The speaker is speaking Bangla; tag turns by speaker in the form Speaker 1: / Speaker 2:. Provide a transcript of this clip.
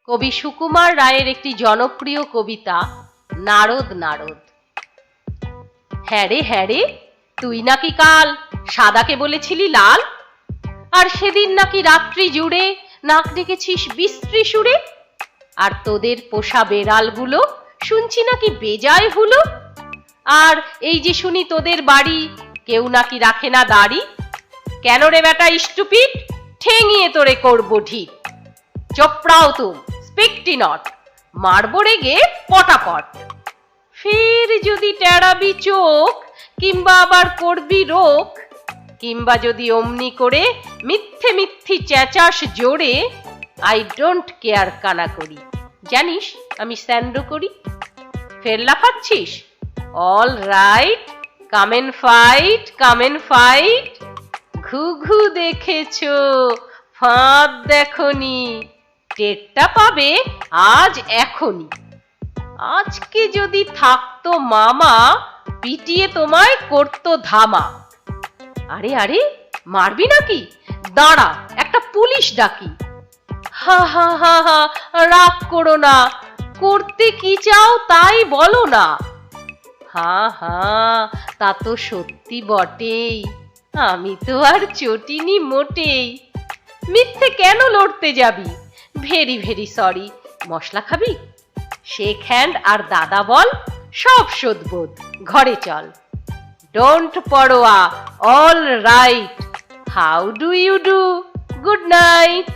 Speaker 1: কবি সুকুমার রায়ের একটি জনপ্রিয় কবিতা নারদ নারদ। হ্যাঁ রে, তুই নাকি কাল সাদাকে বলেছিলি লাল, আর সেদিন নাকি রাত্রি জুড়ে নাক ডেকেছিস বিশ্রী সুরে, আর তোদের পোষা বেড়ালগুলো শুনছি নাকি বেজায় হুলো, আর এই যে শুনি তোদের বাড়ি কেউ নাকি রাখে না দাড়ি। কেন রে বেটা স্টুপিড, ঠেঙিয়ে তোরে করবো ঠিক। চোপড়াও তুম স্পিকটি নট, মারবো রেগে পটাপট। ফের যদি টেড়াবি চোখ, কিংবা আবার করবি রোখ, কিংবা যদি অমনি করে মিথ্যে মিথ্যি চেঁচাস জোরে, আই ডোন্ট কেয়ার কানা করি, জানিস আমি স্যান্ডো করি। ফের লাফাচ্ছিস? All right, come and fight, come and fight. ঘুঘু দেখেছো, ফাঁদ দেখনি, টেরটা পাবে আজ এখনই। আজকে যদি থাকতো মামা, পিটিয়ে তোমায় করতো ধামা। আরে মারবি নাকি? দাঁড়া একটা পুলিশ ডাকি। হা হা হা হা, রাগ করো না, করতে কি চাও তাই বলো না। হা হা, তা তো সত্যি বটেই, আমি তো আর চটিনি মোটেই। মিথ্যে কেন লড়তে যাবি? ভেরি ভেরি সরি, মশলা খাবি? শেক হ্যান্ড আর দাদা বল, সব শোধবোধ, ঘরে চল। ডোন্ট পড়োয়া, all right, how do you do, good night.